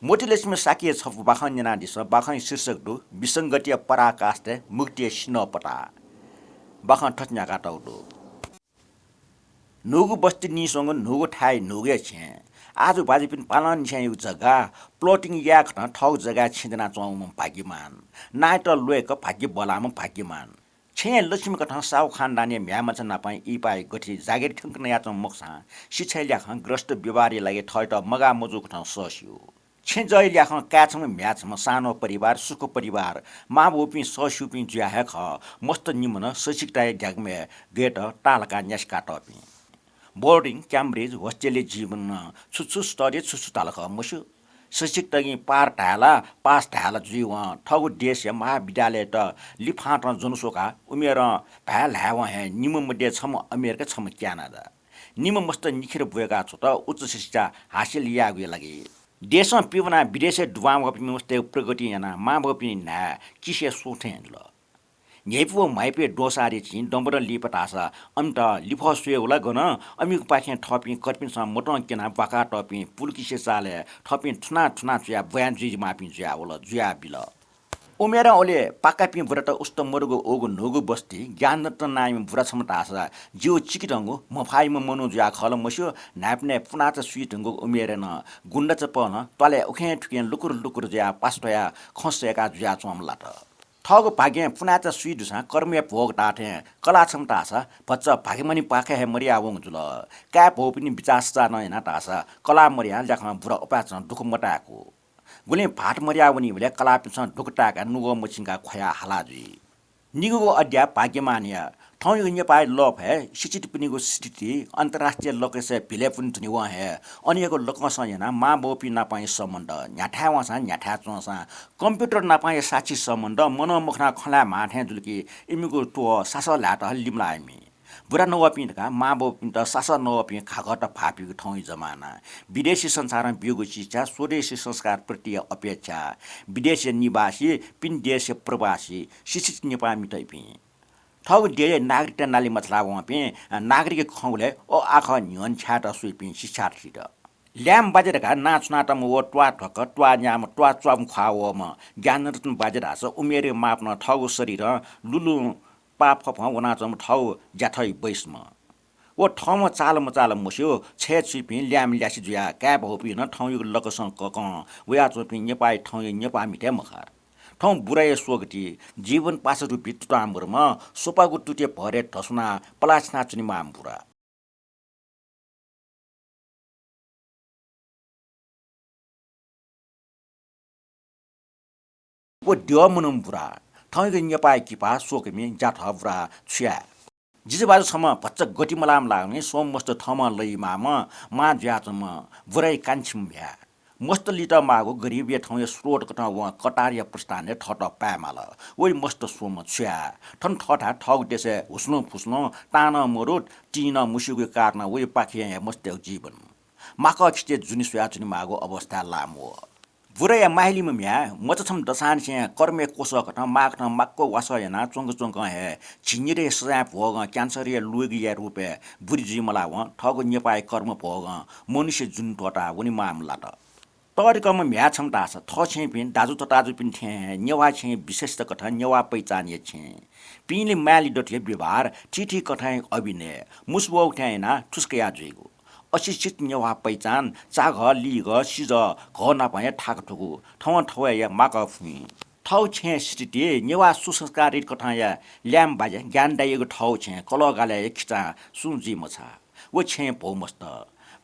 मोटिलेसम साकिए छफ बाखन जना दिस बाखन शीर्षक दु विसंगतीय पराकाष्ठे मुक्ति स्नपटा बाखन ठट्न्या काटौदो नुगु बस्ती निसँग नुगु ठाई नुगे छे आज बाजी पिन पालन छे यु जग्गा प्लॉटिंग या खन ठौ जग्गा छिजना चौम भाग्यमान नाइ त लोएक भाग्य बलाम भाग्यमान छे लक्ष्मी कथा साउ खानदानी म्यामच नापाई इपाई गठी जागिर ठंक नया चम मक्सा शिक्षैल्या खन ग्रस्त बिवारी लागि ठय त मगा मजु कथा सस्यो छे जय ल्याख काछम म्याछम सानो परिवार सुख परिवार मा बोपी ससुपी ज्या ख मस्त निमन सशिकताय ढ्यागमे गेट टालका न्यासका टपी बोर्डिङ क्याम्ब्रिज होस्टेले जीवन छुछु स्टडी छुछु तालख मसु शिक्षक तगी पार ढाला पास ढाला जीव ठगु देश महाविद्यालय त लिफाट जनसोका उमेर भ्याल ह्याव हे निम मध्ये छम अमेरिका छम क्यानाडा निम मस्त निखेर बुएका छु त उच्च शिक्षा हासिल यागु लागि देशमा पिवना विदेश डुबाम गपि मस्ते प्रगति याना मा बपि ना किसे सोथे ल नेपो माइपे डोसारी छिन डम्बर लिपटासा अन्त लिफसुए होला गन अमिक पाखे ठपि कटपिनसँग मोटन केना बाका टपि पुलकिसे चाले ठपि ठुना ठुना जुया बयान जी मापि जुया होला जुया बिल उमेरा ओले पाकापि बुरट उस्त मरुगो ओगु नोगु बस्ती ज्ञान त नाइम बुरा क्षमतासा जिउ चिकिटंगु मफाइम मनु जुया खल मस्यो नाप्ने पुनाच सुइटंगु उमेर न गुण्ड चपन तले उखे ठुके लुकुर लुकुर जुया पास्टया खसेका जुया चमलाट ठग भाग्य पुनाच सुइडुसा कर्मे भोग टाठे कला क्षमता छ भच्च भाग्यमनि पाखे हे मरिया वङ जुल क्या भो पनि विचास चा नयना टासा कला मरिया ल्याखमा बुरा उपाच दुख मटाको गुले भाट मरिया वनि भले कला पिछ ढुकटाका नुगो मचिङका खया हालाजी निगुगो अड्या भाग्यमानिया ठौँ नेपाल लप है शिक्षित पिनिगो स्थिति अन्तर्राष्ट्रिय लोकसे भिले पनि थुनि वा है अनिएको लोकस याना मा बोपी नापाई सम्बन्ध न्याठा वासा न्याठा चोसा कम्प्युटर नापाई साक्षी सम्बन्ध मनोमुखना खला माठे जुलकी इमिगो टो सास ल्याट लिमलाइमी बुरा नवापिनका मा बोपिन त सास नवापि खागट फापिको ठौँ जमाना विदेशी संसारमा बियोगो शिक्षा स्वदेशी संस्कार प्रति अपेक्षा विदेशी निवासी पिन देश प्रवासी शिक्षित नेपाली तैपि ठग दे नागरिकता नाली मछला वपे नागरिक खौले ओ आख न्यन छाट सुइपि शिक्षार्थी त ल्याम बाजेरका नाच नाटम वो ट्वा ठक ट्वा न्याम ट्वा च्वाम खावम ज्ञान रत्न बाजेर हास उमेर माप्न ठगो शरीर लुलु पाप खप वना चम ठौ ज्याथै बैसम वो ठाउँमा चाल मचाल मस्यो छे छिपि ल्याम ल्यासी जुया क्या भोपि न ठाउँ यो लकसं कक वया चोपि नेपाई ठाउँ नेपा मिटे मखार ठाउँ बुराय सोगटी जीवन पास रुपी तुटाम्बरमा सोपागु टुटे भरे ठसुना पलाछना चुनि मामपुरा वो ड्य मुनुमपुरा ठाउँ नेपाई किपा सोकमी जाठ बुरा छुया जिजबाजुसम्म भच्च गति मलाम लाग्ने सोम मस्त ठाउँमा लै मा ज्याचम बुराई कान्छिम भ्या मस्त लिट मागो गरीब ठाउँ स्रोत कटा व कटारिया प्रस्थान ठट प्यामाल ओइ मस्त सोम छुया ठन ठठा ठग देसे हुस्नु फुस्नु तान मरोट टिन मुसुगु काट्न ओइ पाखिया मस्त जीवन माक खिचे जुनि सुया जुनि मागो अवस्था लामो बुराया माहिलीमा म्या मचछम दसान से कर्मे कोस कथा माग माक्को वास हेना चोंग चोंग हे छिनिरे सजा भोग क्यान्सर या लुगिया रुपे बुरी जिमला व ठग नेपाई कर्म भोग मनुष्य जुन टोटा उनी मामला त तरिकम म्या क्षमता छ थ छे पिन दाजु त दाजु पिन थे नेवा छे विशेष कथा नेवा पहिचान ये छे पिनले माली डटले व्यवहार चिठी कथा अभिनय मुसबो उठाएना ठुस्कया जुइगो अशिक्षित नेवा पहिचान चाघ लिग सिज घ नपाए ठाक ठुकु ठौ ठौ या माक फुइ ठौ छे स्थिति नेवा सुसंस्कारित कथा या ल्याम बाजे ज्ञान दाइएको ठौ छे कल गाले खिचा सुजी मछा वो छे भौ मस्त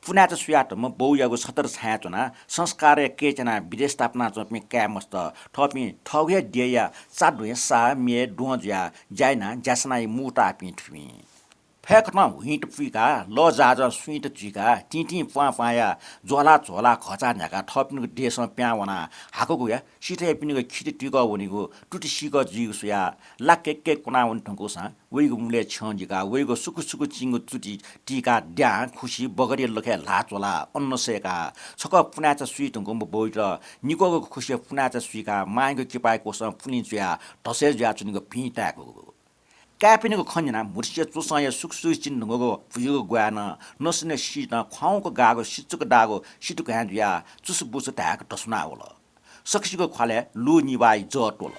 पुना त सुयाट म बौयागो छतर छाया चना संस्कार केचना विदेश स्थापना चपि क्या मस्त ठपि ठौगे दिया चाडुए सा मे डुज्या जाइना जासनाई मुटा पिठुइ फेकमा हुइट पुइका ल जाज सुइट चिका टिटी पाया ज्वाला झोला खचा झ्याका थपिनुको देशमा प्यावना हाको गया सिटे पिनुको खिटे टिक वनिको टुटी सिक जिगुसुया लाके के कुना वन ठंकोसा वइगु मुले छजिका वइगु सुकु सुकु चिंगु टुटी टिका ड्या खुसी बगरी लखे लाचोला अन्नसेका छक पुनाच सुइटंको बोइट निकोगो खुसी पुनाच सुइका माइगो किपाएको स पुनि जुया ढसे ज्या चुनिको पिटाको 该变那个看见呢，某些做商业属进那个不有个关呢，那是那西呢，狂个嘎个西这个大个西都感觉啊，就是不是大个读书那个了，说起个话来，路你娃一找多了。